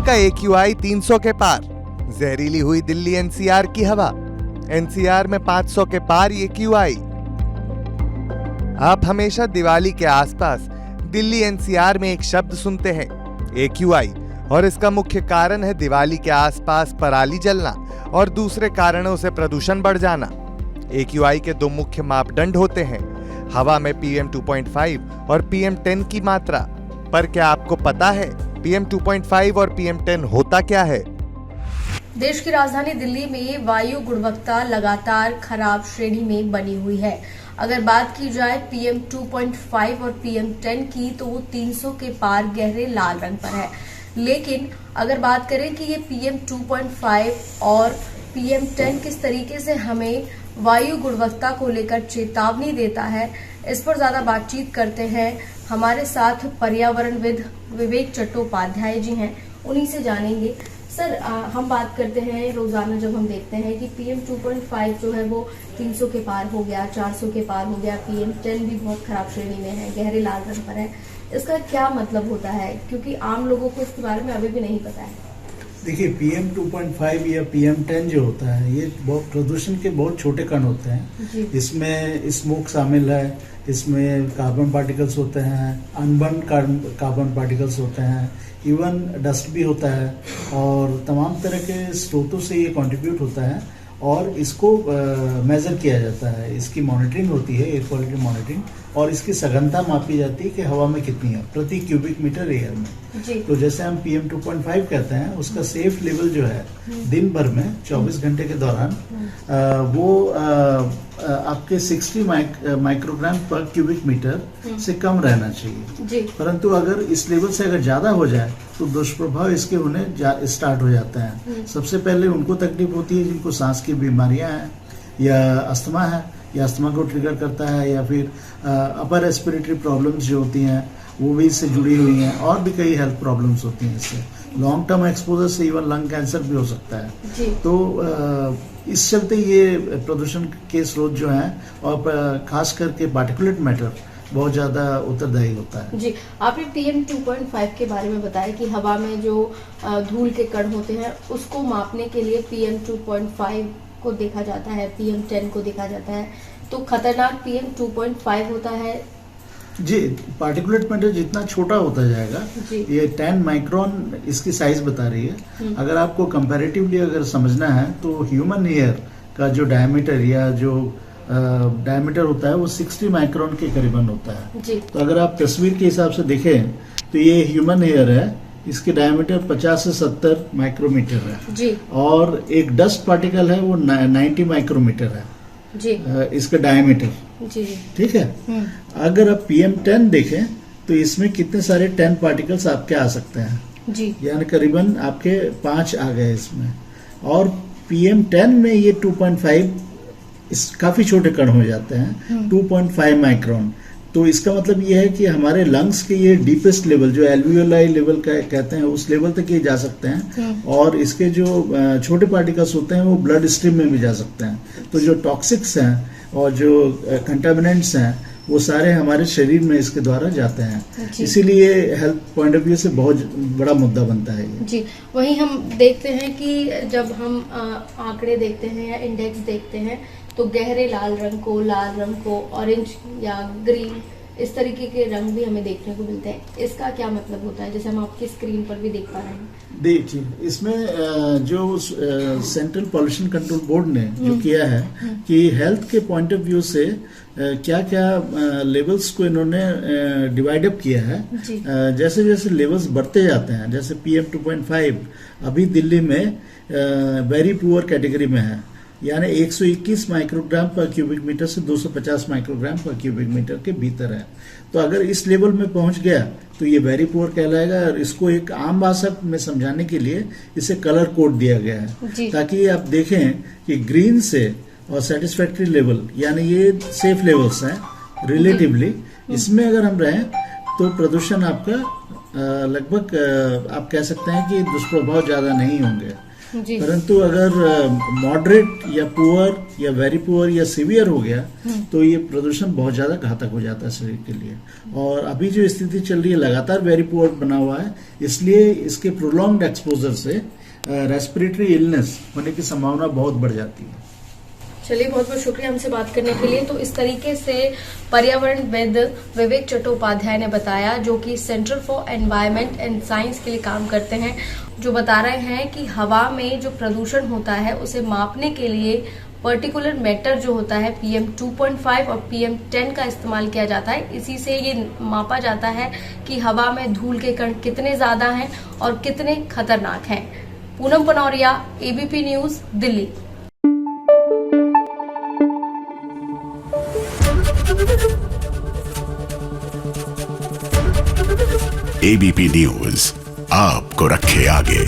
का AQI 300 के पार, जहरीली हुई दिल्ली NCR की हवा, NCR में 500 के पार AQI। आप हमेशा दिवाली के आसपास दिल्ली NCR में एक शब्द सुनते हैं, AQI, और इसका मुख्य कारण है दिवाली के आसपास पराली जलना और दूसरे कारणों से प्रदूषण बढ़ जाना। AQI के दो मुख्य मापदंड होते हैं, हवा में PM 2.5 और PM 10 की मात्रा। पर क्या आपको पता है PM 2.5 और PM 10 होता क्या है? देश की राजधानी दिल्ली में वायु गुणवत्ता लगातार खराब श्रेणी में बनी हुई है। अगर बात की जाए PM 2.5 और PM 10 की तो वो 300 के पार गहरे लाल रंग पर है। लेकिन अगर बात करें कि ये PM 2.5 और PM 10 किस तरीके से हमें वायु गुणवत्ता को लेकर चेतावनी देता है, इस पर ज्यादा बातचीत करते हैं। हमारे साथ पर्यावरणविद विवेक चट्टोपाध्याय जी हैं, उन्हीं से जानेंगे। सर, हम बात करते हैं रोजाना जब हम देखते हैं कि PM 2.5 जो है वो 300 के पार हो गया, 400 के पार हो गया, PM 10 भी बहुत खराब श्रेणी में है, गहरे लाल रंग पर है। इसका क्या मतलब होता है, क्योंकि आम लोगों को इसके बारे में अभी भी नहीं पता है। देखिए, PM 2.5 या PM 10 जो होता है, ये बहुत प्रदूषण के बहुत छोटे कण होते हैं। इसमें स्मोक शामिल है, इसमें कार्बन पार्टिकल्स होते हैं, अनबर्न कार्बन पार्टिकल्स होते हैं, इवन डस्ट भी होता है, और तमाम तरह के स्रोतों से ये कंट्रीब्यूट होता है और इसको मेजर किया जाता है। इसकी मॉनिटरिंग होती है, एयर क्वालिटी मॉनिटरिंग, और इसकी सघनता मापी जाती है कि हवा में कितनी है प्रति क्यूबिक मीटर एयर में जी। तो जैसे हम PM 2.5 कहते हैं, उसका सेफ लेवल जो है दिन भर में 24 घंटे के दौरान वो आपके 60 माइक्रोग्राम पर क्यूबिक मीटर से कम रहना चाहिए जी। परंतु अगर इस लेवल से अगर ज्यादा हो जाए तो दुष्प्रभाव इसके होने स्टार्ट हो जाते हैं। सबसे पहले उनको तकलीफ होती है जिनको सांस की बीमारियां हैं या अस्थमा है, या अस्थमा को ट्रिगर करता है, या फिर अपर रेस्पिरेटरी प्रॉब्लम्स जो होती हैं वो भी इससे जुड़ी हुई हैं, और भी कई हेल्थ प्रॉब्लम्स होती हैं इससे। लॉन्ग टर्म एक्सपोजर से इवन लंग कैंसर भी हो सकता है जी। तो इस चलते ये प्रदूषण के स्रोत जो हैं, और खास करके पार्टिकुलेट मैटर बहुत ज्यादा उत्तरदायी होता है जी। आपने PM 2.5 के बारे में बताया कि हवा में जो धूल के कण होते हैं उसको मापने के लिए PM 2.5 को देखा जाता है, PM 10 को देखा जाता है। तो खतरनाक PM 2.5 होता है जी। पार्टिकुलेट मैटर जितना छोटा होता जाएगा, ये 10 माइक्रोन इसकी साइज बता रही है। अगर आपको कंपैरेटिवली अगर समझना है तो ह्यूमन ईयर का जो डायमीटर या जो डायमीटर होता है वो 60 माइक्रोन के करीबन होता है जी। तो अगर आप तस्वीर के हिसाब से देखें तो ये ह्यूमन ईयर है, इसके डायमीटर 50 से 70 माइक्रोमीटर है जी। और एक डस्ट पार्टिकल है वो 90 माइक्रोमीटर है जी। इसका डायमीटर जी। ठीक है। अगर आप PM 10 देखें तो इसमें कितने सारे 10 पार्टिकल्स आपके आ सकते हैं जी, यानी करीबन आपके 5 आ गए इसमें। और PM 10 में ये 2.5 काफी छोटे कण हो जाते हैं, 2.5 माइक्रोन। तो इसका मतलब ये है कि हमारे लंग्स के ये डीपेस्ट लेवल जो एल्वियोलाई लेवल का कहते हैं उस लेवल तक ये जा सकते हैं, और इसके जो छोटे पार्टिकल्स होते हैं वो ब्लड स्ट्रीम में भी जा सकते हैं। तो जो टॉक्सिक्स हैं और जो कंटामिनेंट्स हैं वो सारे हमारे शरीर में इसके द्वारा जाते हैं। इसीलिए हेल्थ पॉइंट ऑफ व्यू से बहुत बड़ा मुद्दा बनता है ये जी। वहीं हम देखते हैं कि जब हम आंकड़े देखते हैं या इंडेक्स देखते हैं तो गहरे लाल रंग को ऑरेंज या ग्रीन, इस तरीके के रंग भी हमें देखने को मिलते हैं। इसका क्या मतलब होता है, जैसे हम आपकी स्क्रीन पर भी देख पा रहे हैं? देखिए, इसमें जो सेंट्रल पॉल्यूशन कंट्रोल बोर्ड ने जो किया है कि हेल्थ के पॉइंट ऑफ व्यू से क्या क्या लेवल्स को इन्होंने डिवाइड अप किया है। जैसे जैसे लेवल्स बढ़ते जाते हैं, जैसे PM 2.5 अभी दिल्ली में वेरी पुअर कैटेगरी में है, यानी 121 माइक्रोग्राम पर क्यूबिक मीटर से 250 माइक्रोग्राम पर क्यूबिक मीटर के भीतर है। तो अगर इस लेवल में पहुंच गया तो ये वेरी पुअर कहलाएगा, और इसको एक आम भाषा में समझाने के लिए इसे कलर कोड दिया गया है, ताकि आप देखें कि ग्रीन से और सेटिस्फैक्ट्री लेवल, यानी ये सेफ लेवल्स हैं रिलेटिवली, इसमें अगर हम रहें तो प्रदूषण आपका लगभग आप कह सकते हैं कि दुष्प्रभाव ज्यादा नहीं होंगे। जी। परंतु अगर मॉडरेट या पुअर या वेरी पुअर या सीवियर हो गया तो ये प्रदूषण बहुत ज्यादा घातक हो जाता है शरीर के लिए। और अभी जो स्थिति चल रही है लगातार वेरी पुअर बना हुआ है, इसलिए इसके प्रोलॉन्ग्ड एक्सपोजर से रेस्पिरेटरी इलनेस होने की संभावना बहुत बढ़ जाती है। चलिए, बहुत बहुत शुक्रिया हमसे बात करने के लिए। तो इस तरीके से पर्यावरणविद विवेक चट्टोपाध्याय ने बताया, जो कि centre for environment and science के लिए काम करते हैं, जो बता रहे हैं कि हवा में जो प्रदूषण होता है उसे मापने के लिए पर्टिकुलर मैटर जो होता है PM 2.5 और PM 10 का इस्तेमाल किया जाता है। इसी से ये मापा जाता है कि हवा में धूल के कण कितने ज्यादा हैं और कितने खतरनाक हैं। Poonam Panauria, ABP news, Delhi. ABP news आपको रखे आगे।